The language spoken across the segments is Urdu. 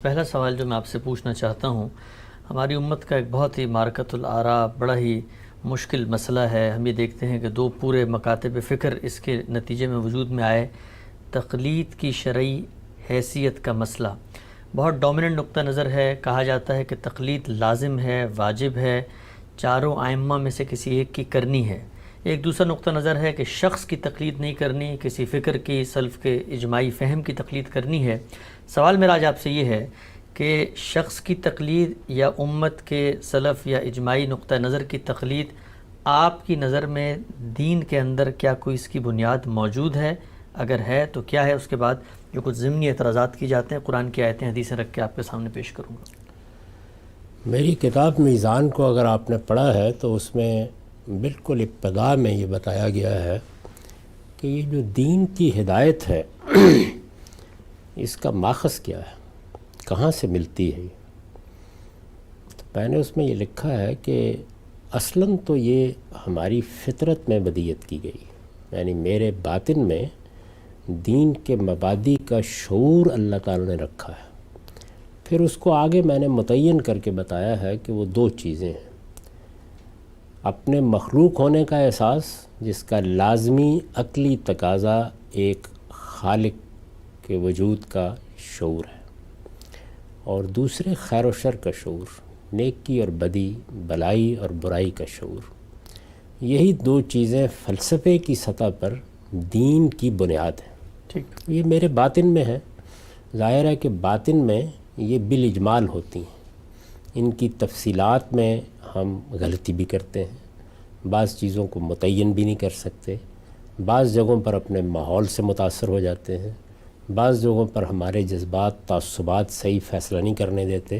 پہلا سوال جو میں آپ سے پوچھنا چاہتا ہوں، ہماری امت کا ایک بہت ہی معرکۃ الآراء، بڑا ہی مشکل مسئلہ ہے۔ ہم یہ دیکھتے ہیں کہ دو پورے مکاتب فکر اس کے نتیجے میں وجود میں آئے۔ تقلید کی شرعی حیثیت کا مسئلہ بہت ڈومیننٹ نقطہ نظر ہے۔ کہا جاتا ہے کہ تقلید لازم ہے، واجب ہے، چاروں ائمہ میں سے کسی ایک کی کرنی ہے۔ ایک دوسرا نقطہ نظر ہے کہ شخص کی تقلید نہیں کرنی، کسی فکر کی، سلف کے اجماعی فہم کی تقلید کرنی ہے۔ سوال میرا آج آپ سے یہ ہے کہ شخص کی تقلید یا امت کے سلف یا اجماعی نقطہ نظر کی تقلید آپ کی نظر میں دین کے اندر کیا کوئی اس کی بنیاد موجود ہے؟ اگر ہے تو کیا ہے؟ اس کے بعد جو کچھ ضمنی اعتراضات کی جاتے ہیں قرآن کی آیتیں حدیثیں رکھ کے آپ کے سامنے پیش کروں گا۔ میری کتاب میزان کو اگر آپ نے پڑھا ہے تو اس میں بالکل ابتدا میں یہ بتایا گیا ہے کہ یہ جو دین کی ہدایت ہے اس کا ماخذ کیا ہے، کہاں سے ملتی ہے۔ تو میں نے اس میں یہ لکھا ہے کہ اصلاً تو یہ ہماری فطرت میں بدیت کی گئی، یعنی میرے باطن میں دین کے مبادی کا شعور اللہ تعالی نے رکھا ہے۔ پھر اس کو آگے میں نے متعین کر کے بتایا ہے کہ وہ دو چیزیں ہیں: اپنے مخلوق ہونے کا احساس، جس کا لازمی عقلی تقاضا ایک خالق کے وجود کا شعور ہے، اور دوسرے خیر و شر کا شعور، نیکی اور بدی، بلائی اور برائی کا شعور۔ یہی دو چیزیں فلسفے کی سطح پر دین کی بنیاد ہیں۔ ٹھیک، یہ میرے باطن میں ہے۔ ظاہر ہے کہ باطن میں یہ بالاجمال ہوتی ہیں، ان کی تفصیلات میں ہم غلطی بھی کرتے ہیں، بعض چیزوں کو متعین بھی نہیں کر سکتے، بعض جگہوں پر اپنے ماحول سے متاثر ہو جاتے ہیں، بعض جگہوں پر ہمارے جذبات، تعصبات صحیح فیصلہ نہیں کرنے دیتے،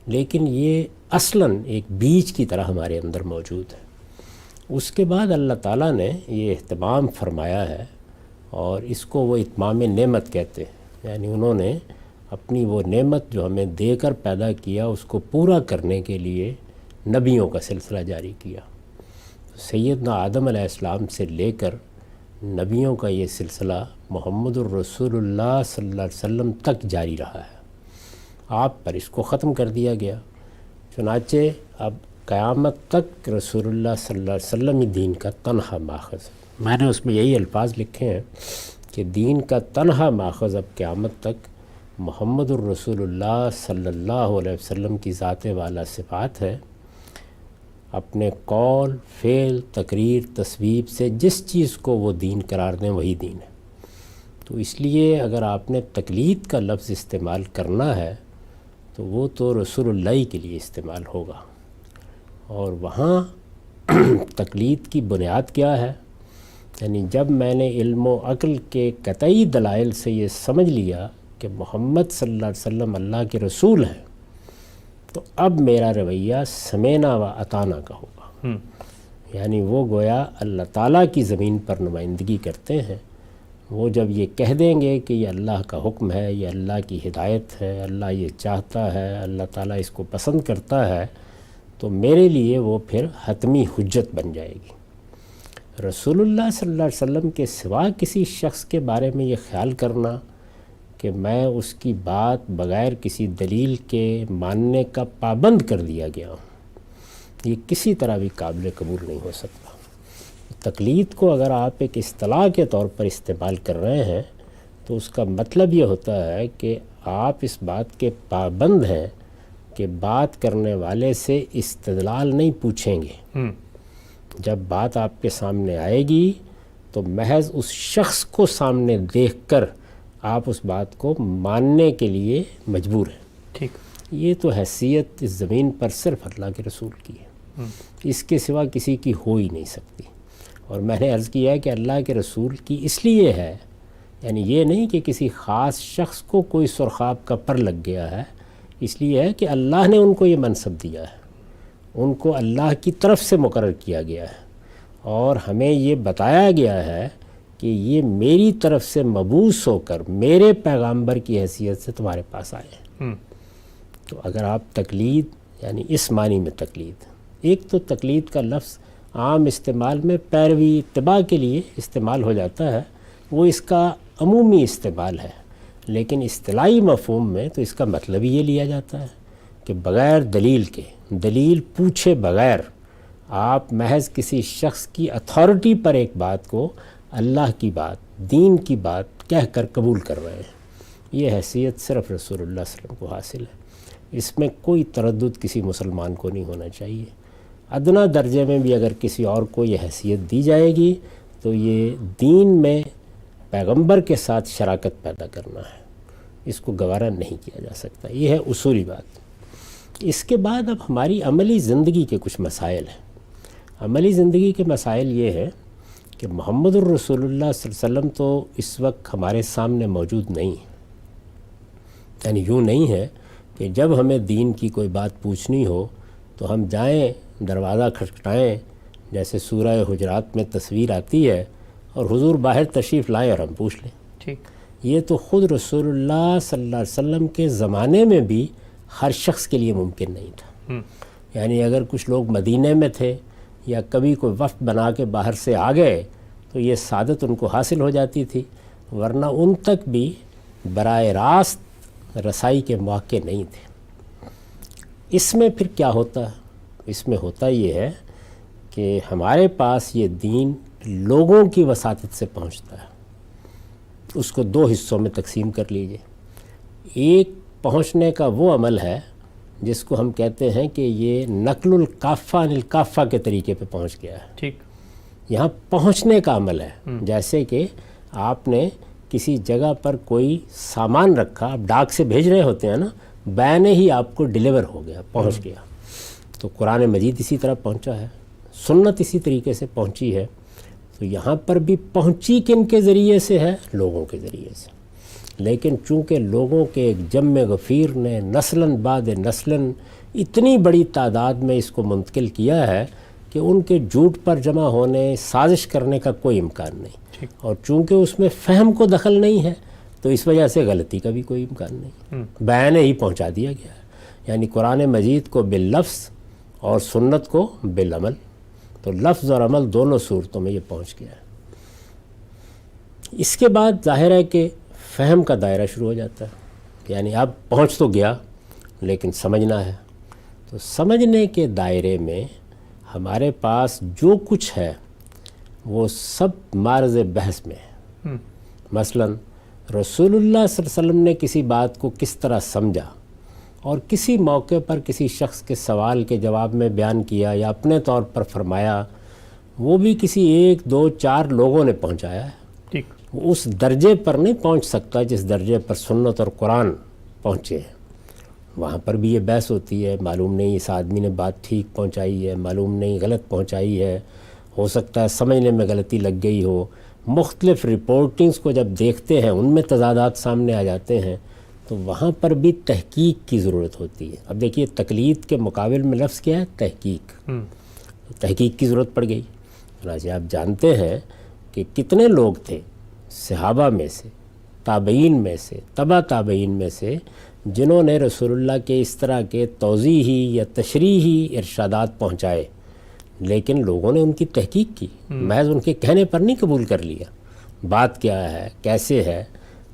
لیکن یہ اصلاً ایک بیج کی طرح ہمارے اندر موجود ہے۔ اس کے بعد اللہ تعالیٰ نے یہ اہتمام فرمایا ہے، اور اس کو وہ اتمام نعمت کہتے ہیں، یعنی انہوں نے اپنی وہ نعمت جو ہمیں دے کر پیدا کیا اس کو پورا کرنے کے لیے نبیوں کا سلسلہ جاری کیا۔ سیدنا آدم علیہ السلام سے لے کر نبیوں کا یہ سلسلہ محمد الرسول اللہ صلی اللہ علیہ وسلم تک جاری رہا ہے۔ آپ پر اس کو ختم کر دیا گیا، چنانچہ اب قیامت تک رسول اللہ صلی اللہ علیہ وسلم ہی دین کا تنہا ماخذ ہے۔ میں نے اس میں یہی الفاظ لکھے ہیں کہ دین کا تنہا ماخذ اب قیامت تک محمد الرسول اللہ صلی اللہ علیہ وسلم کی ذات والا صفات ہے۔ اپنے قول، فعل، تقریر، تصویب سے جس چیز کو وہ دین قرار دیں وہی دین ہے۔ تو اس لیے اگر آپ نے تقلید کا لفظ استعمال کرنا ہے تو وہ تو رسول اللہ کے لیے استعمال ہوگا، اور وہاں تقلید کی بنیاد کیا ہے؟ یعنی جب میں نے علم و عقل کے قطعی دلائل سے یہ سمجھ لیا کہ محمد صلی اللہ علیہ وسلم اللہ کے رسول ہیں، تو اب میرا رویہ سمینا و اطانا کا ہوگا۔ یعنی وہ گویا اللہ تعالیٰ کی زمین پر نمائندگی کرتے ہیں۔ وہ جب یہ کہہ دیں گے کہ یہ اللہ کا حکم ہے، یہ اللہ کی ہدایت ہے، اللہ یہ چاہتا ہے، اللہ تعالیٰ اس کو پسند کرتا ہے، تو میرے لیے وہ پھر حتمی حجت بن جائے گی۔ رسول اللہ صلی اللہ علیہ وسلم کے سوا کسی شخص کے بارے میں یہ خیال کرنا کہ میں اس کی بات بغیر کسی دلیل کے ماننے کا پابند کر دیا گیا ہوں، یہ کسی طرح بھی قابل قبول نہیں ہو سکتا۔ تقلید کو اگر آپ ایک اصطلاح کے طور پر استعمال کر رہے ہیں تو اس کا مطلب یہ ہوتا ہے کہ آپ اس بات کے پابند ہیں کہ بات کرنے والے سے استدلال نہیں پوچھیں گے۔ جب بات آپ کے سامنے آئے گی تو محض اس شخص کو سامنے دیکھ کر آپ اس بات کو ماننے کے لیے مجبور ہیں۔ ٹھیک، یہ تو حیثیت اس زمین پر صرف اللہ کے رسول کی ہے، اس کے سوا کسی کی ہو ہی نہیں سکتی۔ اور میں نے عرض کیا ہے کہ اللہ کے رسول کی اس لیے ہے، یعنی یہ نہیں کہ کسی خاص شخص کو کوئی سرخاب کا پر لگ گیا ہے، اس لیے ہے کہ اللہ نے ان کو یہ منصب دیا ہے، ان کو اللہ کی طرف سے مقرر کیا گیا ہے، اور ہمیں یہ بتایا گیا ہے کہ یہ میری طرف سے مبعوث ہو کر میرے پیغامبر کی حیثیت سے تمہارے پاس آئے ہیں۔ تو اگر آپ تقلید، یعنی اس معنی میں تقلید، ایک تو تقلید کا لفظ عام استعمال میں پیروی اتباع کے لیے استعمال ہو جاتا ہے، وہ اس کا عمومی استعمال ہے، لیکن اصطلاحی مفہوم میں تو اس کا مطلب ہی یہ لیا جاتا ہے کہ بغیر دلیل کے، دلیل پوچھے بغیر آپ محض کسی شخص کی اتھارٹی پر ایک بات کو اللہ کی بات، دین کی بات کہہ کر قبول کر رہے ہیں۔ یہ حیثیت صرف رسول اللہ صلی اللہ علیہ وسلم کو حاصل ہے، اس میں کوئی تردد کسی مسلمان کو نہیں ہونا چاہیے۔ ادنا درجے میں بھی اگر کسی اور کو یہ حیثیت دی جائے گی تو یہ دین میں پیغمبر کے ساتھ شراکت پیدا کرنا ہے، اس کو گوارا نہیں کیا جا سکتا۔ یہ ہے اصولی بات۔ اس کے بعد اب ہماری عملی زندگی کے کچھ مسائل ہیں۔ عملی زندگی کے مسائل یہ ہے کہ محمد الرسول اللہ صلی اللہ علیہ وسلم تو اس وقت ہمارے سامنے موجود نہیں ہے، یعنی یوں نہیں ہے کہ جب ہمیں دین کی کوئی بات پوچھنی ہو تو ہم جائیں، دروازہ کھٹکھٹائیں، جیسے سورہ حجرات میں تصویر آتی ہے، اور حضور باہر تشریف لائیں اور ہم پوچھ لیں۔ ٹھیک، یہ تو خود رسول اللہ صلی اللہ علیہ وسلم کے زمانے میں بھی ہر شخص کے لیے ممکن نہیں تھا۔ یعنی اگر کچھ لوگ مدینے میں تھے یا کبھی کوئی وفد بنا کے باہر سے آ گئے تو یہ سعادت ان کو حاصل ہو جاتی تھی، ورنہ ان تک بھی براہ راست رسائی کے مواقع نہیں تھے۔ اس میں پھر کیا ہوتا ہے؟ اس میں ہوتا یہ ہے کہ ہمارے پاس یہ دین لوگوں کی وساطت سے پہنچتا ہے۔ اس کو دو حصوں میں تقسیم کر لیجئے۔ ایک پہنچنے کا وہ عمل ہے جس کو ہم کہتے ہیں کہ یہ نقل الکافہ عن الکافہ کے طریقے پہ پہنچ گیا ہے۔ ٹھیک، یہاں پہنچنے کا عمل ہے، جیسے کہ آپ نے کسی جگہ پر کوئی سامان رکھا، آپ ڈاک سے بھیج رہے ہوتے ہیں نا، بینے ہی آپ کو ڈیلیور ہو گیا، پہنچ گیا۔ تو قرآن مجید اسی طرح پہنچا ہے، سنت اسی طریقے سے پہنچی ہے۔ تو یہاں پر بھی پہنچی کن کے ذریعے سے ہے؟ لوگوں کے ذریعے سے۔ لیکن چونکہ لوگوں کے ایک جم غفیر نے نسلاً بعد نسلاً اتنی بڑی تعداد میں اس کو منتقل کیا ہے کہ ان کے جھوٹ پر جمع ہونے، سازش کرنے کا کوئی امکان نہیں، اور چونکہ اس میں فہم کو دخل نہیں ہے تو اس وجہ سے غلطی کا بھی کوئی امکان نہیں، بیان ہی پہنچا دیا گیا ہے۔ یعنی قرآن مجید کو باللفظ اور سنت کو بالعمل، تو لفظ اور عمل دونوں صورتوں میں یہ پہنچ گیا ہے۔ اس کے بعد ظاہر ہے کہ فہم کا دائرہ شروع ہو جاتا ہے، یعنی اب پہنچ تو گیا لیکن سمجھنا ہے۔ تو سمجھنے کے دائرے میں ہمارے پاس جو کچھ ہے وہ سب معرض بحث میں ہے۔ مثلا رسول اللہ صلی اللہ علیہ وسلم نے کسی بات کو کس طرح سمجھا اور کسی موقع پر کسی شخص کے سوال کے جواب میں بیان کیا یا اپنے طور پر فرمایا، وہ بھی کسی ایک دو چار لوگوں نے پہنچایا ہے۔ ٹھیک، وہ اس درجے پر نہیں پہنچ سکتا جس درجے پر سنت اور قرآن پہنچے ہیں۔ وہاں پر بھی یہ بحث ہوتی ہے، معلوم نہیں اس آدمی نے بات ٹھیک پہنچائی ہے، معلوم نہیں غلط پہنچائی ہے، ہو سکتا ہے سمجھنے میں غلطی لگ گئی ہو۔ مختلف رپورٹنگز کو جب دیکھتے ہیں ان میں تضادات سامنے آ جاتے ہیں تو وہاں پر بھی تحقیق کی ضرورت ہوتی ہے۔ اب دیکھیے تقلید کے مقابل میں لفظ کیا ہے؟ تحقیق۔ تحقیق کی ضرورت پڑ گئی۔ چنانچہ آپ جانتے ہیں کہ کتنے لوگ تھے صحابہ میں سے، تابعین میں سے، تبع تابعین میں سے، جنہوں نے رسول اللہ کے اس طرح کے توضیحی یا تشریحی ارشادات پہنچائے، لیکن لوگوں نے ان کی تحقیق کی، محض ان کے کہنے پر نہیں قبول کر لیا۔ بات کیا ہے، کیسے ہے؟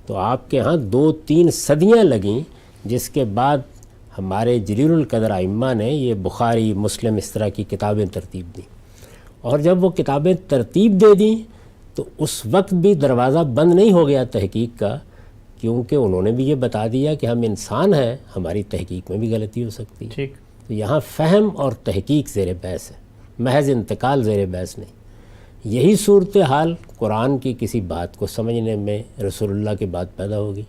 تو آپ کے ہاں 2-3 صدیاں لگیں، جس کے بعد ہمارے جلیل القدر ائمہ نے یہ بخاری، مسلم، اس طرح کی کتابیں ترتیب دیں۔ اور جب وہ کتابیں ترتیب دے دیں تو اس وقت بھی دروازہ بند نہیں ہو گیا تحقیق کا، کیونکہ انہوں نے بھی یہ بتا دیا کہ ہم انسان ہیں، ہماری تحقیق میں بھی غلطی ہو سکتی ہے۔ تو یہاں فہم اور تحقیق زیر بحث ہے، محض انتقال زیر بحث نہیں۔ یہی صورتحال قرآن کی کسی بات کو سمجھنے میں رسول اللہ کی بات پیدا ہوگی۔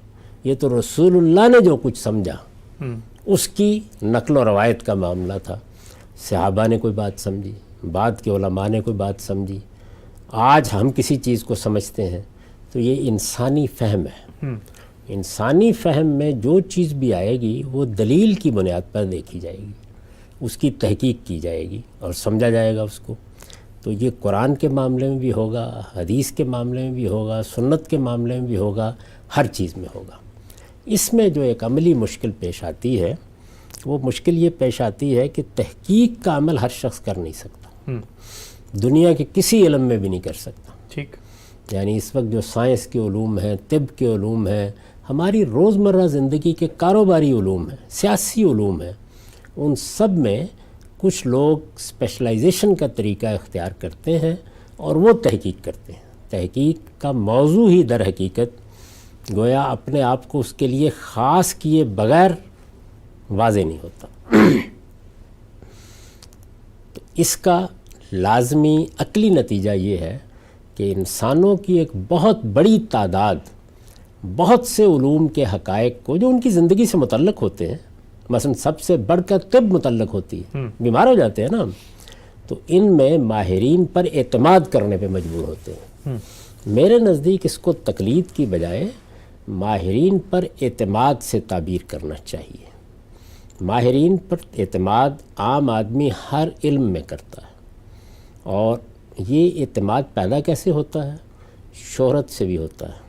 یہ تو رسول اللہ نے جو کچھ سمجھا اس کی نقل و روایت کا معاملہ تھا۔ صحابہ نے کوئی بات سمجھی، بعد کے علماء نے کوئی بات سمجھی، آج ہم کسی چیز کو سمجھتے ہیں، تو یہ انسانی فہم ہے۔ انسانی فہم میں جو چیز بھی آئے گی وہ دلیل کی بنیاد پر دیکھی جائے گی، اس کی تحقیق کی جائے گی اور سمجھا جائے گا اس کو۔ تو یہ قرآن کے معاملے میں بھی ہوگا، حدیث کے معاملے میں بھی ہوگا، سنت کے معاملے میں بھی ہوگا، ہر چیز میں ہوگا۔ اس میں جو ایک عملی مشکل پیش آتی ہے، وہ مشکل یہ پیش آتی ہے کہ تحقیق کا عمل ہر شخص کر نہیں سکتا، دنیا کے کسی علم میں بھی نہیں کر سکتا۔ ٹھیک، یعنی اس وقت جو سائنس کے علوم ہیں، طب کے علوم ہیں، ہماری روزمرہ زندگی کے کاروباری علوم ہیں، سیاسی علوم ہیں، ان سب میں کچھ لوگ اسپیشلائزیشن کا طریقہ اختیار کرتے ہیں اور وہ تحقیق کرتے ہیں۔ تحقیق کا موضوع ہی در حقیقت گویا اپنے آپ کو اس کے لیے خاص کیے بغیر واضح نہیں ہوتا۔ تو اس کا لازمی عقلی نتیجہ یہ ہے کہ انسانوں کی ایک بہت بڑی تعداد بہت سے علوم کے حقائق کو جو ان کی زندگی سے متعلق ہوتے ہیں، مثلا سب سے بڑھ کر طب متعلق ہوتی ہے، بیمار ہو جاتے ہیں نا، تو ان میں ماہرین پر اعتماد کرنے پہ مجبور ہوتے ہیں۔ میرے نزدیک اس کو تقلید کی بجائے ماہرین پر اعتماد سے تعبیر کرنا چاہیے۔ ماہرین پر اعتماد عام آدمی ہر علم میں کرتا ہے، اور یہ اعتماد پیدا کیسے ہوتا ہے؟ شہرت سے بھی ہوتا ہے،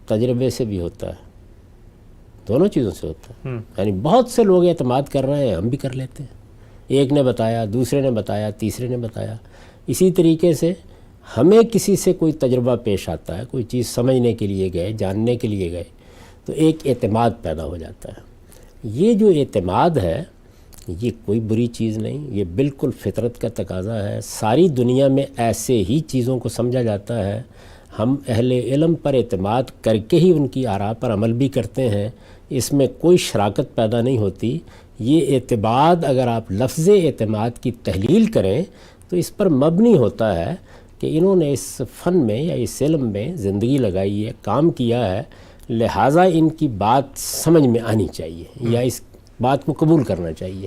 تجربے سے بھی ہوتا ہے، دونوں چیزوں سے ہوتا ہے۔ یعنی بہت سے لوگ اعتماد کر رہے ہیں، ہم بھی کر لیتے ہیں، ایک نے بتایا، دوسرے نے بتایا، تیسرے نے بتایا۔ اسی طریقے سے ہمیں کسی سے کوئی تجربہ پیش آتا ہے، کوئی چیز سمجھنے کے لیے گئے، جاننے کے لیے گئے، تو ایک اعتماد پیدا ہو جاتا ہے۔ یہ جو اعتماد ہے یہ کوئی بری چیز نہیں، یہ بالکل فطرت کا تقاضا ہے۔ ساری دنیا میں ایسے ہی چیزوں کو سمجھا جاتا ہے۔ ہم اہل علم پر اعتماد کر کے ہی ان کی آراء پر عمل بھی کرتے ہیں، اس میں کوئی شراکت پیدا نہیں ہوتی۔ یہ اعتماد اگر آپ لفظ اعتماد کی تحلیل کریں تو اس پر مبنی ہوتا ہے کہ انہوں نے اس فن میں یا اس علم میں زندگی لگائی ہے، کام کیا ہے، لہٰذا ان کی بات سمجھ میں آنی چاہیے یا اس بات کو قبول کرنا چاہیے۔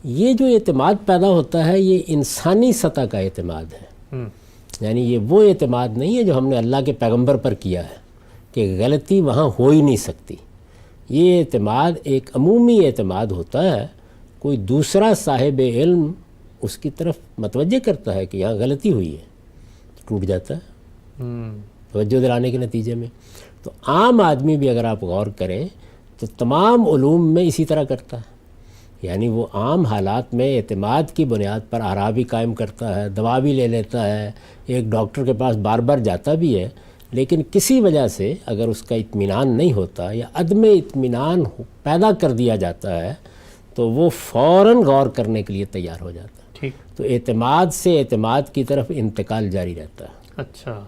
یہ جو اعتماد پیدا ہوتا ہے یہ انسانی سطح کا اعتماد ہے، یعنی یہ وہ اعتماد نہیں ہے جو ہم نے اللہ کے پیغمبر پر کیا ہے کہ غلطی وہاں ہو ہی نہیں سکتی۔ یہ اعتماد ایک عمومی اعتماد ہوتا ہے، کوئی دوسرا صاحب علم اس کی طرف متوجہ کرتا ہے کہ یہاں غلطی ہوئی ہے، ٹوٹ جاتا ہے توجہ دلانے کے نتیجے میں۔ تو عام آدمی بھی اگر آپ غور کریں تو تمام علوم میں اسی طرح کرتا ہے، یعنی وہ عام حالات میں اعتماد کی بنیاد پر آراء بھی قائم کرتا ہے، دوا بھی لے لیتا ہے، ایک ڈاکٹر کے پاس بار بار جاتا بھی ہے، لیکن کسی وجہ سے اگر اس کا اطمینان نہیں ہوتا یا عدم اطمینان پیدا کر دیا جاتا ہے تو وہ فوراً غور کرنے کے لیے تیار ہو جاتا ہے۔ تو اعتماد سے اعتماد کی طرف انتقال جاری رہتا ہے۔ اچھا،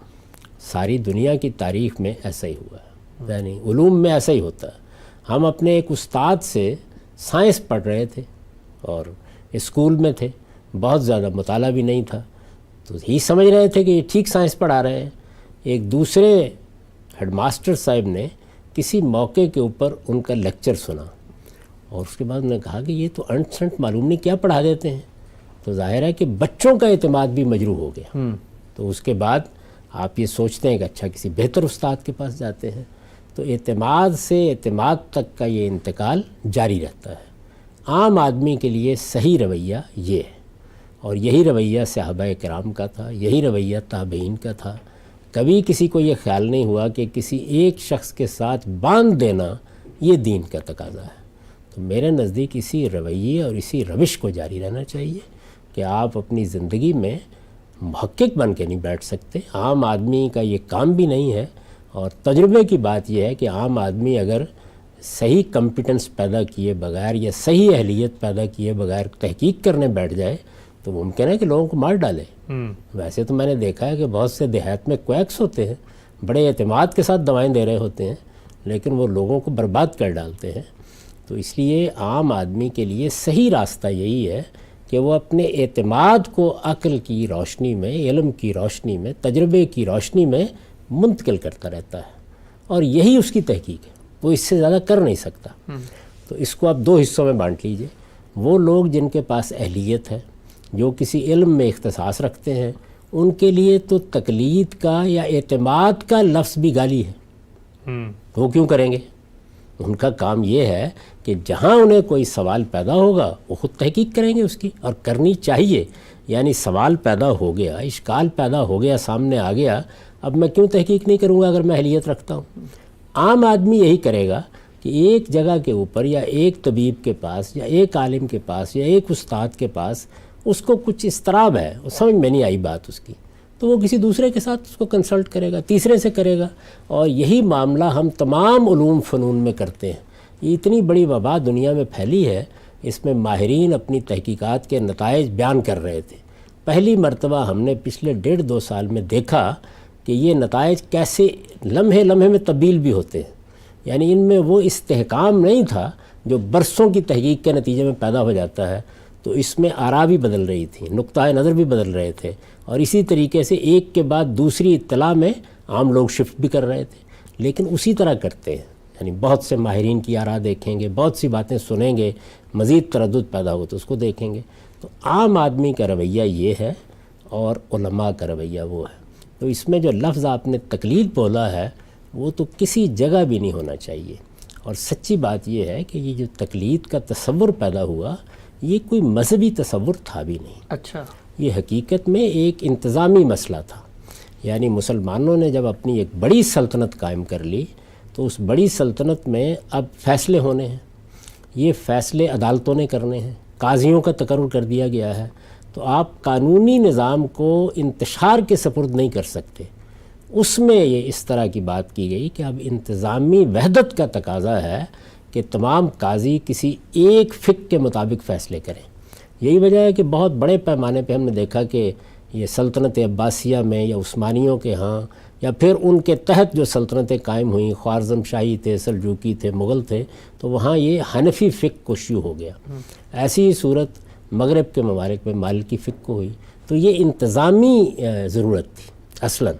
ساری دنیا کی تاریخ میں ایسا ہی ہوا ہے، یعنی علوم میں ایسا ہی ہوتا ہے۔ ہم اپنے ایک استاد سے سائنس پڑھ رہے تھے اور اسکول میں تھے، بہت زیادہ مطالعہ بھی نہیں تھا، تو یہی سمجھ رہے تھے کہ یہ ٹھیک سائنس پڑھا رہے ہیں۔ ایک دوسرے ہیڈ ماسٹر صاحب نے کسی موقع کے اوپر ان کا لیکچر سنا اور اس کے بعد انہوں نے کہا کہ یہ تو انٹ سنٹ معلوم نہیں کیا پڑھا دیتے ہیں۔ تو ظاہر ہے کہ بچوں کا اعتماد بھی مجروح ہو گیا۔ تو اس کے بعد آپ یہ سوچتے ہیں کہ اچھا کسی بہتر استاد کے پاس جاتے ہیں۔ تو اعتماد سے اعتماد تک کا یہ انتقال جاری رہتا ہے۔ عام آدمی کے لیے صحیح رویہ یہ ہے، اور یہی رویہ صحابہ کرام کا تھا، یہی رویہ تابعین کا تھا۔ کبھی کسی کو یہ خیال نہیں ہوا کہ کسی ایک شخص کے ساتھ باندھ دینا یہ دین کا تقاضا ہے۔ تو میرے نزدیک اسی رویے اور اسی روش کو جاری رہنا چاہیے کہ آپ اپنی زندگی میں محقق بن کے نہیں بیٹھ سکتے، عام آدمی کا یہ کام بھی نہیں ہے۔ اور تجربے کی بات یہ ہے کہ عام آدمی اگر صحیح کمپیٹنس پیدا کیے بغیر یا صحیح اہلیت پیدا کیے بغیر تحقیق کرنے بیٹھ جائے تو ممکن ہے کہ لوگوں کو مار ڈالے۔ ویسے تو میں نے دیکھا ہے کہ بہت سے دیہات میں کویکس ہوتے ہیں، بڑے اعتماد کے ساتھ دوائیں دے رہے ہوتے ہیں، لیکن وہ لوگوں کو برباد کر ڈالتے ہیں۔ تو اس لیے عام آدمی کے لیے صحیح راستہ یہی ہے کہ وہ اپنے اعتماد کو عقل کی روشنی میں، علم کی روشنی میں، تجربے کی روشنی میں منتقل کرتا رہتا ہے، اور یہی اس کی تحقیق ہے، وہ اس سے زیادہ کر نہیں سکتا۔ تو اس کو آپ دو حصوں میں بانٹ لیجئے۔ وہ لوگ جن کے پاس اہلیت ہے، جو کسی علم میں اختصاص رکھتے ہیں، ان کے لیے تو تقلید کا یا اعتماد کا لفظ بھی گالی ہے۔ وہ کیوں کریں گے؟ ان کا کام یہ ہے کہ جہاں انہیں کوئی سوال پیدا ہوگا وہ خود تحقیق کریں گے اس کی، اور کرنی چاہیے۔ یعنی سوال پیدا ہو گیا، اشکال پیدا ہو گیا، سامنے آ گیا، اب میں کیوں تحقیق نہیں کروں گا اگر میں اہلیت رکھتا ہوں؟ عام آدمی یہی کرے گا کہ ایک جگہ کے اوپر یا ایک طبیب کے پاس یا ایک عالم کے پاس یا ایک استاد کے پاس اس کو کچھ اضطراب ہے، وہ سمجھ میں نہیں آئی بات اس کی، تو وہ کسی دوسرے کے ساتھ اس کو کنسلٹ کرے گا، تیسرے سے کرے گا، اور یہی معاملہ ہم تمام علوم فنون میں کرتے ہیں۔ یہ اتنی بڑی وبا دنیا میں پھیلی ہے، اس میں ماہرین اپنی تحقیقات کے نتائج بیان کر رہے تھے۔ پہلی مرتبہ ہم نے پچھلے 1.5-2 سال میں دیکھا کہ یہ نتائج کیسے لمحے لمحے میں تبدیل بھی ہوتے ہیں، یعنی ان میں وہ استحکام نہیں تھا جو برسوں کی تحقیق کے نتیجے میں پیدا ہو جاتا ہے، تو اس میں آراء بھی بدل رہی تھی، نقطۂ نظر بھی بدل رہے تھے، اور اسی طریقے سے ایک کے بعد دوسری اطلاع میں عام لوگ شفٹ بھی کر رہے تھے، لیکن اسی طرح کرتے ہیں، یعنی بہت سے ماہرین کی آراء دیکھیں گے، بہت سی باتیں سنیں گے، مزید تردد پیدا ہو تو اس کو دیکھیں گے۔ تو عام آدمی کا رویہ یہ ہے اور علماء کا رویہ وہ ہے۔ تو اس میں جو لفظ آپ نے تقلید بولا ہے وہ تو کسی جگہ بھی نہیں ہونا چاہیے، اور سچی بات یہ ہے کہ یہ جو تقلید کا تصور پیدا ہوا یہ کوئی مذہبی تصور تھا بھی نہیں۔ اچھا، یہ حقیقت میں ایک انتظامی مسئلہ تھا، یعنی مسلمانوں نے جب اپنی ایک بڑی سلطنت قائم کر لی تو اس بڑی سلطنت میں اب فیصلے ہونے ہیں، یہ فیصلے عدالتوں نے کرنے ہیں، قاضیوں کا تقرر کر دیا گیا ہے، تو آپ قانونی نظام کو انتشار کے سپرد نہیں کر سکتے۔ اس میں یہ اس طرح کی بات کی گئی کہ اب انتظامی وحدت کا تقاضا ہے کہ تمام قاضی کسی ایک فقہ کے مطابق فیصلے کریں۔ یہی وجہ ہے کہ بہت بڑے پیمانے پہ ہم نے دیکھا کہ یہ سلطنت عباسیہ میں یا عثمانیوں کے ہاں یا پھر ان کے تحت جو سلطنتیں قائم ہوئیں، خوارزم شاہی تھے، سلجوقی تھے، مغل تھے، تو وہاں یہ حنفی فقہ کو شیوع ہو گیا۔ ایسی ہی صورت مغرب کے ممالک میں مالکی فقہ کو ہوئی۔ تو یہ انتظامی ضرورت تھی، اصلاً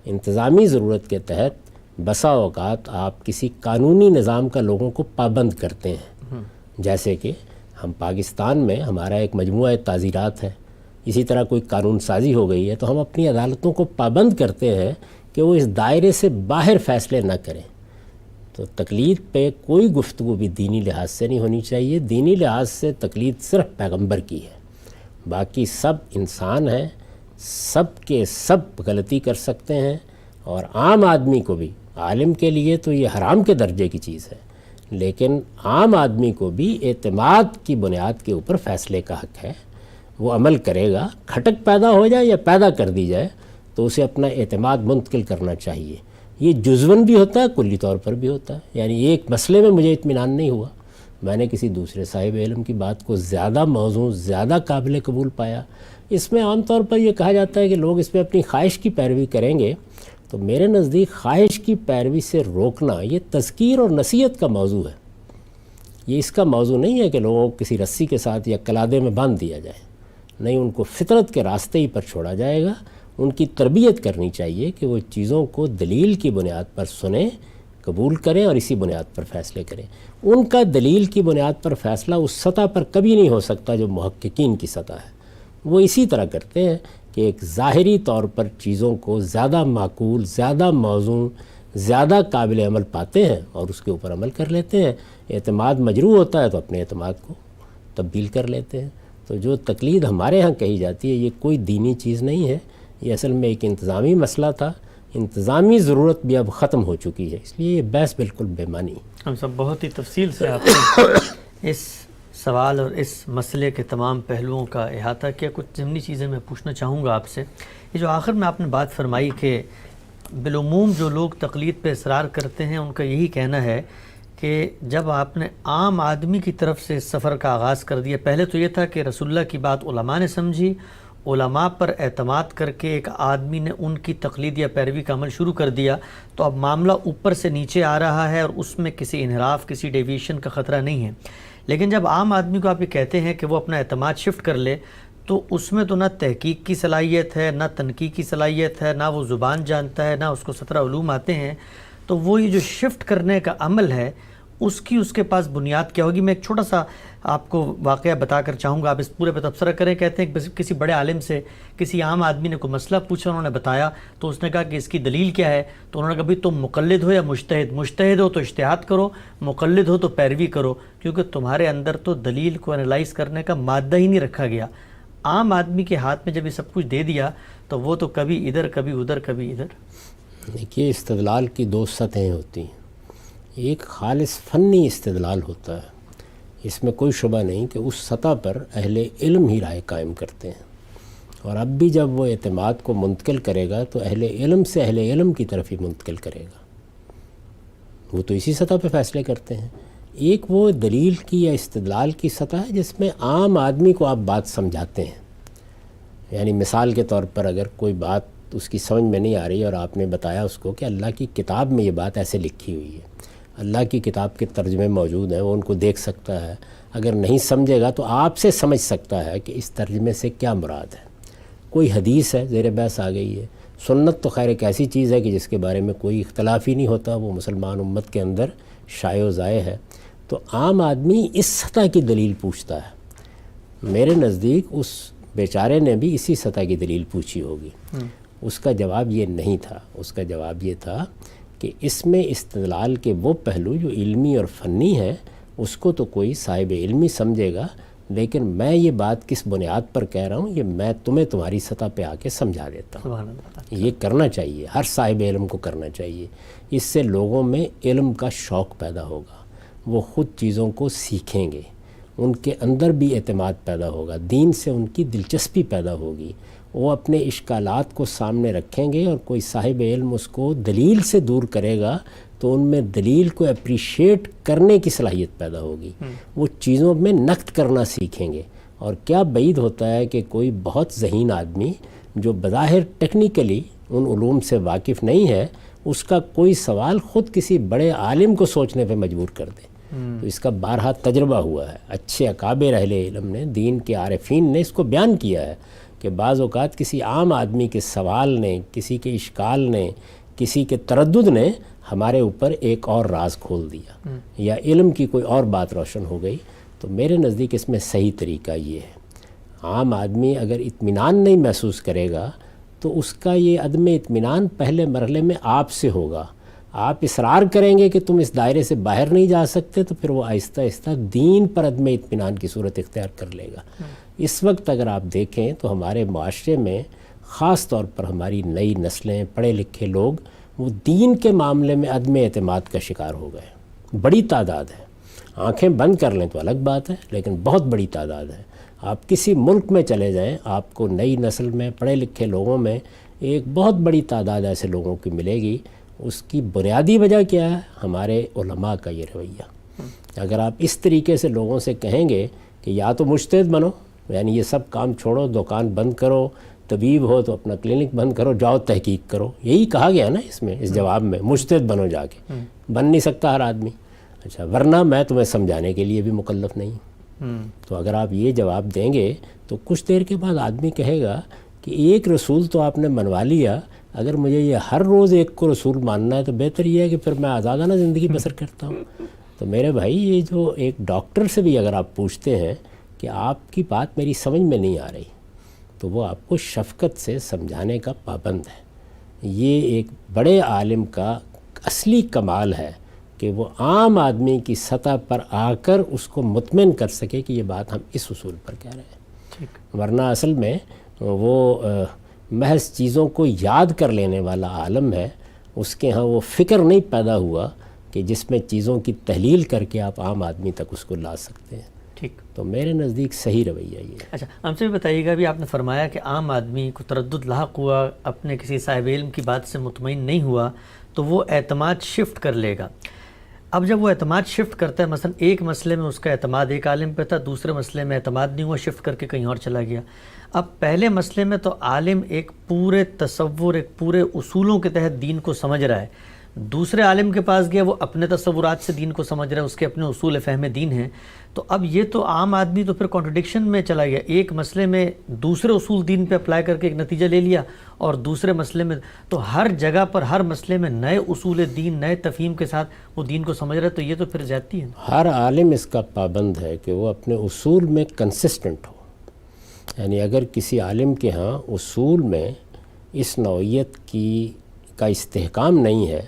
انتظامی ضرورت کے تحت بسا اوقات آپ کسی قانونی نظام کا لوگوں کو پابند کرتے ہیں، جیسے کہ ہم پاکستان میں ہمارا ایک مجموعہ تعزیرات ہے، اسی طرح کوئی قانون سازی ہو گئی ہے تو ہم اپنی عدالتوں کو پابند کرتے ہیں کہ وہ اس دائرے سے باہر فیصلے نہ کریں۔ تو تقلید پہ کوئی گفتگو بھی دینی لحاظ سے نہیں ہونی چاہیے۔ دینی لحاظ سے تقلید صرف پیغمبر کی ہے، باقی سب انسان ہیں، سب کے سب غلطی کر سکتے ہیں، اور عام آدمی کو بھی، عالم کے لیے تو یہ حرام کے درجے کی چیز ہے، لیکن عام آدمی کو بھی اعتماد کی بنیاد کے اوپر فیصلے کا حق ہے۔ وہ عمل کرے گا، کھٹک پیدا ہو جائے یا پیدا کر دی جائے تو اسے اپنا اعتماد منتقل کرنا چاہیے۔ یہ جزون بھی ہوتا ہے، کلی طور پر بھی ہوتا ہے، یعنی ایک مسئلے میں مجھے اطمینان نہیں ہوا، میں نے کسی دوسرے صاحب علم کی بات کو زیادہ موزوں، زیادہ قابل قبول پایا۔ اس میں عام طور پر یہ کہا جاتا ہے کہ لوگ اس میں اپنی خواہش کی پیروی کریں گے، تو میرے نزدیک خواہش کی پیروی سے روکنا یہ تذکیر اور نصیحت کا موضوع ہے، یہ اس کا موضوع نہیں ہے کہ لوگوں کو کسی رسی کے ساتھ یا کلادے میں باندھ دیا جائے، نہیں، ان کو فطرت کے راستے ہی پر چھوڑا جائے گا۔ ان کی تربیت کرنی چاہیے کہ وہ چیزوں کو دلیل کی بنیاد پر سنیں، قبول کریں اور اسی بنیاد پر فیصلے کریں۔ ان کا دلیل کی بنیاد پر فیصلہ اس سطح پر کبھی نہیں ہو سکتا جو محققین کی سطح ہے۔ وہ اسی طرح کرتے ہیں کہ ایک ظاہری طور پر چیزوں کو زیادہ معقول، زیادہ موزوں، زیادہ قابل عمل پاتے ہیں اور اس کے اوپر عمل کر لیتے ہیں۔ اعتماد مجروح ہوتا ہے تو اپنے اعتماد کو تبدیل کر لیتے ہیں۔ تو جو تقلید ہمارے ہاں کہی جاتی ہے یہ کوئی دینی چیز نہیں ہے، یہ اصل میں ایک انتظامی مسئلہ تھا۔ انتظامی ضرورت بھی اب ختم ہو چکی ہے، اس لیے یہ بحث بالکل بے معنی ہے۔ ہم سب بہت ہی تفصیل سے آپ نے اس سوال اور اس مسئلے کے تمام پہلوؤں کا احاطہ کیا۔ کچھ ضمنی چیزیں میں پوچھنا چاہوں گا آپ سے۔ یہ جو آخر میں آپ نے بات فرمائی کہ بالعموم جو لوگ تقلید پہ اصرار کرتے ہیں ان کا یہی کہنا ہے کہ جب آپ نے عام آدمی کی طرف سے اس سفر کا آغاز کر دیا، پہلے تو یہ تھا کہ رسول اللہ کی بات علماء نے سمجھی، علماء پر اعتماد کر کے ایک آدمی نے ان کی تقلید یا پیروی کا عمل شروع کر دیا، تو اب معاملہ اوپر سے نیچے آ رہا ہے اور اس میں کسی انحراف، کسی ڈیویشن کا خطرہ نہیں ہے۔ لیکن جب عام آدمی کو آپ یہ کہتے ہیں کہ وہ اپنا اعتماد شفٹ کر لے، تو اس میں تو نہ تحقیق کی صلاحیت ہے، نہ تنقیح کی صلاحیت ہے، نہ وہ زبان جانتا ہے، نہ اس کو 17 علوم آتے ہیں، تو وہ یہ جو شفٹ کرنے کا عمل ہے اس کے پاس بنیاد کیا ہوگی؟ میں ایک چھوٹا سا آپ کو واقعہ بتا کر چاہوں گا، آپ اس پورے پہ تبصرہ کریں۔ کہتے ہیں کہ کسی بڑے عالم سے کسی عام آدمی نے کوئی مسئلہ پوچھا، انہوں نے بتایا، تو اس نے کہا کہ اس کی دلیل کیا ہے؟ تو انہوں نے کہا بھی تم مقلد ہو یا مجتہد؟ مجتہد ہو تو اجتہاد کرو، مقلد ہو تو پیروی کرو، کیونکہ تمہارے اندر تو دلیل کو انالائز کرنے کا مادہ ہی نہیں رکھا گیا۔ عام آدمی کے ہاتھ میں جب یہ سب کچھ دے دیا تو وہ تو کبھی ادھر، کبھی ادھر، کبھی ادھر۔ دیکھیے، استدلال کی دو سطحیں ہوتی ہیں، ایک خالص فنی استدلال ہوتا ہے، اس میں کوئی شبہ نہیں کہ اس سطح پر اہل علم ہی رائے قائم کرتے ہیں، اور اب بھی جب وہ اعتماد کو منتقل کرے گا تو اہل علم سے اہل علم کی طرف ہی منتقل کرے گا. وہ تو اسی سطح پہ فیصلے کرتے ہیں. ایک وہ دلیل کی یا استدلال کی سطح ہے جس میں عام آدمی کو آپ بات سمجھاتے ہیں. یعنی مثال کے طور پر اگر کوئی بات اس کی سمجھ میں نہیں آ رہی اور آپ نے بتایا اس کو کہ اللہ کی کتاب میں یہ بات ایسے لکھی ہوئی ہے, اللہ کی کتاب کے ترجمے موجود ہیں, وہ ان کو دیکھ سکتا ہے, اگر نہیں سمجھے گا تو آپ سے سمجھ سکتا ہے کہ اس ترجمے سے کیا مراد ہے. کوئی حدیث ہے زیر بحث آ گئی ہے, سنت تو خیر ایک ایسی چیز ہے کہ جس کے بارے میں کوئی اختلاف ہی نہیں ہوتا, وہ مسلمان امت کے اندر شائع و ضائع ہے. تو عام آدمی اس سطح کی دلیل پوچھتا ہے. میرے نزدیک اس بیچارے نے بھی اسی سطح کی دلیل پوچھی ہوگی. اس کا جواب یہ نہیں تھا. اس کا جواب یہ تھا کہ اس میں استدلال کے وہ پہلو جو علمی اور فنی ہیں اس کو تو کوئی صاحب علمی سمجھے گا, لیکن میں یہ بات کس بنیاد پر کہہ رہا ہوں یہ میں تمہاری سطح پہ آ کے سمجھا دیتا ہوں. یہ کرنا چاہیے, ہر صاحب علم کو کرنا چاہیے. اس سے لوگوں میں علم کا شوق پیدا ہوگا, وہ خود چیزوں کو سیکھیں گے, ان کے اندر بھی اعتماد پیدا ہوگا, دین سے ان کی دلچسپی پیدا ہوگی, وہ اپنے اشکالات کو سامنے رکھیں گے اور کوئی صاحب علم اس کو دلیل سے دور کرے گا تو ان میں دلیل کو اپریشیٹ کرنے کی صلاحیت پیدا ہوگی. وہ چیزوں میں نقد کرنا سیکھیں گے. اور کیا بعید ہوتا ہے کہ کوئی بہت ذہین آدمی جو بظاہر ٹیکنیکلی ان علوم سے واقف نہیں ہے, اس کا کوئی سوال خود کسی بڑے عالم کو سوچنے پہ مجبور کر دے. تو اس کا بارہا تجربہ ہوا ہے. اچھے اکابر اہل علم نے, دین کے عارفین نے اس کو بیان کیا ہے کہ بعض اوقات کسی عام آدمی کے سوال نے, کسی کے اشکال نے, کسی کے تردد نے ہمارے اوپر ایک اور راز کھول دیا یا علم کی کوئی اور بات روشن ہو گئی. تو میرے نزدیک اس میں صحیح طریقہ یہ ہے, عام آدمی اگر اطمینان نہیں محسوس کرے گا تو اس کا یہ عدم اطمینان پہلے مرحلے میں آپ سے ہوگا. آپ اصرار کریں گے کہ تم اس دائرے سے باہر نہیں جا سکتے تو پھر وہ آہستہ آہستہ دین پر عدم اطمینان کی صورت اختیار کر لے گا. اس وقت اگر آپ دیکھیں تو ہمارے معاشرے میں خاص طور پر ہماری نئی نسلیں, پڑھے لکھے لوگ, وہ دین کے معاملے میں عدم اعتماد کا شکار ہو گئے. بڑی تعداد ہے, آنکھیں بند کر لیں تو الگ بات ہے, لیکن بہت بڑی تعداد ہے. آپ کسی ملک میں چلے جائیں, آپ کو نئی نسل میں پڑھے لکھے لوگوں میں ایک بہت بڑی تعداد ایسے لوگوں کی ملے گی. اس کی بنیادی وجہ کیا ہے؟ ہمارے علماء کا یہ رویہ. اگر آپ اس طریقے سے لوگوں سے کہیں گے کہ یا تو مجتہد بنو, یعنی یہ سب کام چھوڑو, دکان بند کرو, طبیب ہو تو اپنا کلینک بند کرو, جاؤ تحقیق کرو, یہی کہا گیا نا اس جواب میں, مجتہد بنو جا کے. بن نہیں سکتا ہر آدمی. اچھا, ورنہ میں تمہیں سمجھانے کے لیے بھی مکلف نہیں. تو اگر آپ یہ جواب دیں گے تو کچھ دیر کے بعد آدمی کہے گا کہ ایک رسول تو آپ نے منوا لیا, اگر مجھے یہ ہر روز ایک کو رسول ماننا ہے تو بہتر یہ ہے کہ پھر میں آزادانہ زندگی بسر کرتا ہوں. تو میرے بھائی, یہ جو ایک ڈاکٹر سے بھی اگر آپ پوچھتے ہیں کہ آپ کی بات میری سمجھ میں نہیں آ رہی, تو وہ آپ کو شفقت سے سمجھانے کا پابند ہے. یہ ایک بڑے عالم کا اصلی کمال ہے کہ وہ عام آدمی کی سطح پر آ کر اس کو مطمئن کر سکے کہ یہ بات ہم اس اصول پر کہہ رہے ہیں. ورنہ اصل میں وہ محض چیزوں کو یاد کر لینے والا عالم ہے, اس کے ہاں وہ فکر نہیں پیدا ہوا کہ جس میں چیزوں کی تحلیل کر کے آپ عام آدمی تک اس کو لا سکتے ہیں. ٹھیک, تو میرے نزدیک صحیح رویہ یہ ہے. اچھا, ہم سے بھی بتائیے گا, بھی آپ نے فرمایا کہ عام آدمی کو تردد لاحق ہوا, اپنے کسی صاحب علم کی بات سے مطمئن نہیں ہوا تو وہ اعتماد شفٹ کر لے گا. اب جب وہ اعتماد شفٹ کرتا ہے, مثلا ایک مسئلے میں اس کا اعتماد ایک عالم پہ تھا, دوسرے مسئلے میں اعتماد نہیں ہوا, شفٹ کر کے کہیں اور چلا گیا. اب پہلے مسئلے میں تو عالم ایک پورے تصور, ایک پورے اصولوں کے تحت دین کو سمجھ رہا ہے, دوسرے عالم کے پاس گیا, وہ اپنے تصورات سے دین کو سمجھ رہا ہے, اس کے اپنے اصول فہم دین ہیں. تو اب یہ تو عام آدمی تو پھر کانٹرڈکشن میں چلا گیا, ایک مسئلے میں دوسرے اصول دین پہ اپلائی کر کے ایک نتیجہ لے لیا, اور دوسرے مسئلے میں تو ہر جگہ پر ہر مسئلے میں نئے اصول دین, نئے تفہیم کے ساتھ وہ دین کو سمجھ رہا ہے. تو یہ تو پھر زیادتی ہے. ہر عالم اس کا پابند ہے کہ وہ اپنے اصول میں کنسسٹنٹ ہو. یعنی اگر کسی عالم کے ہاں اصول میں اس نوعیت کا استحکام نہیں ہے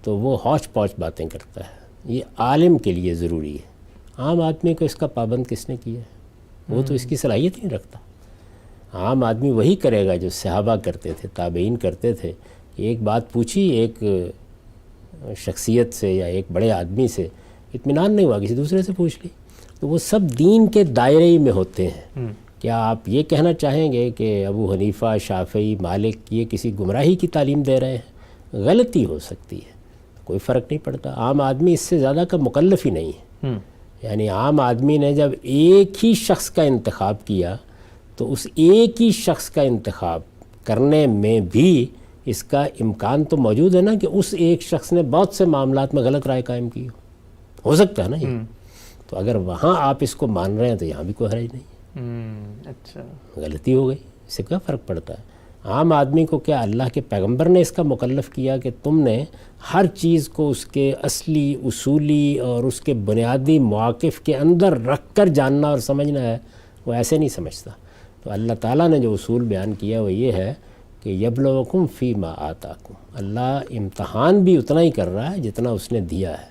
تو وہ ہوچ پوچ باتیں کرتا ہے. یہ عالم کے لیے ضروری ہے. عام آدمی کو اس کا پابند کس نے کیا ہے؟ وہ تو اس کی صلاحیت ہی نہیں رکھتا. عام آدمی وہی کرے گا جو صحابہ کرتے تھے, تابعین کرتے تھے. ایک بات پوچھی ایک شخصیت سے یا ایک بڑے آدمی سے, اطمینان نہیں ہوا, کسی دوسرے سے پوچھ لی. تو وہ سب دین کے دائرے میں ہوتے ہیں. کیا آپ یہ کہنا چاہیں گے کہ ابو حنیفہ، شافعی، مالک یہ کسی گمراہی کی تعلیم دے رہے ہیں؟ غلطی ہو سکتی ہے، کوئی فرق نہیں پڑتا، عام آدمی اس سے زیادہ کا مکلف ہی نہیں ہے۔ یعنی عام آدمی نے جب ایک ہی شخص کا انتخاب کیا تو اس ایک ہی شخص کا انتخاب کرنے میں بھی اس کا امکان تو موجود ہے نا کہ اس ایک شخص نے بہت سے معاملات میں غلط رائے قائم کی ہو سکتا ہے نا یہ۔ تو اگر وہاں آپ اس کو مان رہے ہیں تو یہاں بھی کوئی حرج نہیں، اچھا، غلطی ہو گئی، اس سے کیا فرق پڑتا ہے؟ عام آدمی کو کیا اللہ کے پیغمبر نے اس کا مکلف کیا کہ تم نے ہر چیز کو اس کے اصلی، اصولی اور اس کے بنیادی مواقف کے اندر رکھ کر جاننا اور سمجھنا ہے؟ وہ ایسے نہیں سمجھتا۔ تو اللہ تعالیٰ نے جو اصول بیان کیا وہ یہ ہے کہ یبلوکم فی ما آتاکم، اللہ امتحان بھی اتنا ہی کر رہا ہے جتنا اس نے دیا ہے۔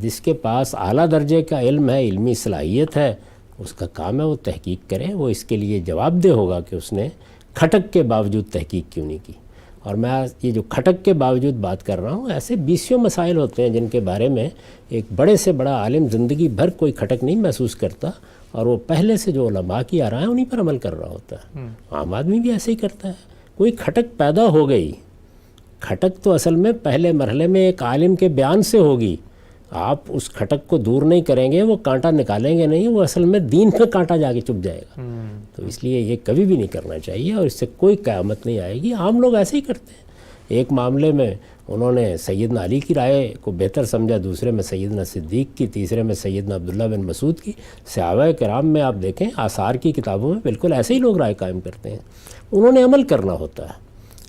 جس کے پاس اعلیٰ درجے کا علم ہے، علمی صلاحیت ہے، اس کا کام ہے وہ تحقیق کرے، وہ اس کے لیے جواب دہ ہوگا کہ اس نے کھٹک کے باوجود تحقیق کیوں نہیں کی۔ اور میں یہ جو کھٹک کے باوجود بات کر رہا ہوں، ایسے بیسیوں مسائل ہوتے ہیں جن کے بارے میں ایک بڑے سے بڑا عالم زندگی بھر کوئی کھٹک نہیں محسوس کرتا، اور وہ پہلے سے جو علماء کی آراء ہیں انہی پر عمل کر رہا ہوتا ہے۔ عام آدمی بھی ایسے ہی کرتا ہے۔ کوئی کھٹک پیدا ہو گئی، کھٹک تو اصل میں پہلے مرحلے میں ایک عالم کے بیان سے ہوگی، آپ اس کھٹک کو دور نہیں کریں گے، وہ کانٹا نکالیں گے نہیں، وہ اصل میں دین پہ کانٹا جا کے چپ جائے گا۔ تو اس لیے یہ کبھی بھی نہیں کرنا چاہیے، اور اس سے کوئی قیامت نہیں آئے گی۔ عام لوگ ایسے ہی کرتے ہیں۔ ایک معاملے میں انہوں نے سیدنا علی کی رائے کو بہتر سمجھا، دوسرے میں سیدنا صدیق کی، تیسرے میں سیدنا عبداللہ بن مسعود کی۔ صحابہ کرام میں آپ دیکھیں، آثار کی کتابوں میں بالکل ایسے ہی لوگ رائے قائم کرتے ہیں۔ انہوں نے عمل کرنا ہوتا ہے،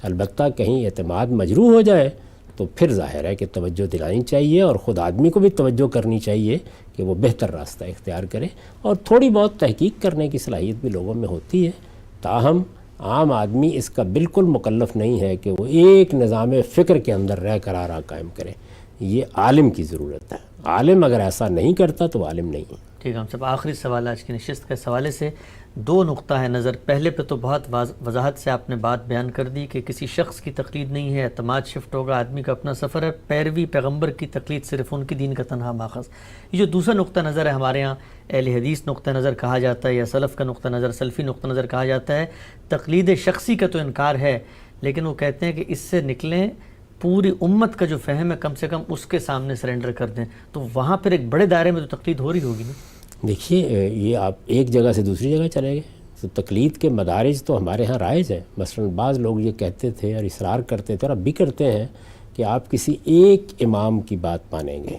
البتہ کہیں اعتماد مجروح ہو جائے تو پھر ظاہر ہے کہ توجہ دلانی چاہیے، اور خود آدمی کو بھی توجہ کرنی چاہیے کہ وہ بہتر راستہ اختیار کرے، اور تھوڑی بہت تحقیق کرنے کی صلاحیت بھی لوگوں میں ہوتی ہے۔ تاہم عام آدمی اس کا بالکل مکلف نہیں ہے کہ وہ ایک نظام فکر کے اندر رہ کر آراء قائم کرے، یہ عالم کی ضرورت ہے۔ عالم اگر ایسا نہیں کرتا تو عالم نہیں ہے۔ ٹھیک ہے، ہم سب آخری سوال آج کی نشست کے حوالے سے دو نقطہ ہے نظر۔ پہلے پہ تو بہت وضاحت سے آپ نے بات بیان کر دی کہ کسی شخص کی تقلید نہیں ہے، اعتماد شفٹ ہوگا، آدمی کا اپنا سفر ہے، پیروی پیغمبر کی تقلید صرف ان کی دین کا تنہا ماخذ۔ یہ جو دوسرا نقطہ نظر ہے، ہمارے ہاں اہل حدیث نقطہ نظر کہا جاتا ہے، یا سلف کا نقطہ نظر، سلفی نقطہ نظر کہا جاتا ہے، تقلید شخصی کا تو انکار ہے، لیکن وہ کہتے ہیں کہ اس سے نکلیں، پوری امت کا جو فہم ہے کم سے کم اس کے سامنے سرنڈر کر دیں، تو وہاں پھر ایک بڑے دائرے میں تو تقلید ہو رہی ہوگی نا۔ دیکھیے، یہ آپ ایک جگہ سے دوسری جگہ چلے گئے تو تقلید کے مدارج تو ہمارے ہاں رائج ہیں۔ مثلا بعض لوگ یہ کہتے تھے اور اصرار کرتے تھے، اور اب بھی کرتے ہیں، کہ آپ کسی ایک امام کی بات مانیں گے۔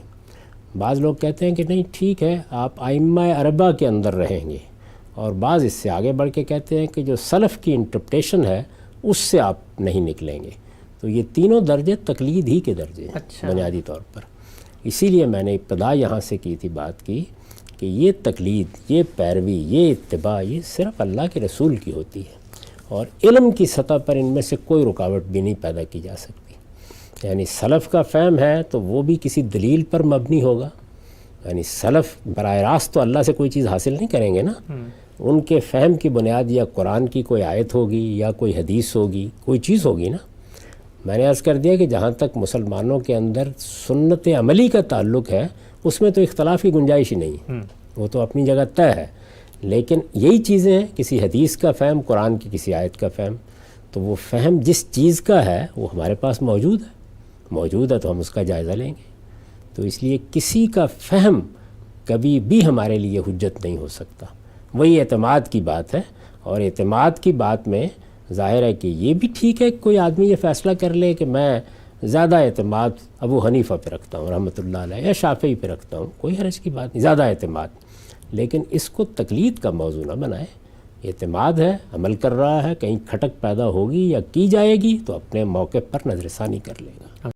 بعض لوگ کہتے ہیں کہ نہیں ٹھیک ہے، آپ ائمہ اربعہ کے اندر رہیں گے، اور بعض اس سے آگے بڑھ کے کہتے ہیں کہ جو سلف کی انٹرپریٹیشن ہے اس سے آپ نہیں نکلیں گے۔ تو یہ تینوں درجے تقلید ہی کے درجے ہیں بنیادی طور پر۔ اسی لیے میں نے ابتدا یہاں سے کی تھی بات کی کہ یہ تقلید، یہ پیروی، یہ اتباع، یہ صرف اللہ کے رسول کی ہوتی ہے، اور علم کی سطح پر ان میں سے کوئی رکاوٹ بھی نہیں پیدا کی جا سکتی۔ یعنی سلف کا فہم ہے تو وہ بھی کسی دلیل پر مبنی ہوگا، یعنی سلف براہ راست تو اللہ سے کوئی چیز حاصل نہیں کریں گے نا، ان کے فہم کی بنیاد یا قرآن کی کوئی آیت ہوگی، یا کوئی حدیث ہوگی، کوئی چیز ہوگی نا۔ میں نے عرض کر دیا کہ جہاں تک مسلمانوں کے اندر سنت عملی کا تعلق ہے، اس میں تو اختلاف کی گنجائش ہی نہیں، وہ تو اپنی جگہ طے ہے۔ لیکن یہی چیزیں ہیں، کسی حدیث کا فہم، قرآن کی کسی آیت کا فہم، تو وہ فہم جس چیز کا ہے وہ ہمارے پاس موجود ہے تو ہم اس کا جائزہ لیں گے۔ تو اس لیے کسی کا فہم کبھی بھی ہمارے لیے حجت نہیں ہو سکتا۔ وہی اعتماد کی بات ہے، اور اعتماد کی بات میں ظاہر ہے کہ یہ بھی ٹھیک ہے کہ کوئی آدمی یہ فیصلہ کر لے کہ میں زیادہ اعتماد ابو حنیفہ پہ رکھتا ہوں رحمۃ اللہ علیہ، یا شافعی پہ رکھتا ہوں، کوئی حرج کی بات نہیں، زیادہ اعتماد، لیکن اس کو تقلید کا موضوع نہ بنائے۔ اعتماد ہے، عمل کر رہا ہے، کہیں کھٹک پیدا ہوگی یا کی جائے گی تو اپنے موقع پر نظر ثانی کر لے گا۔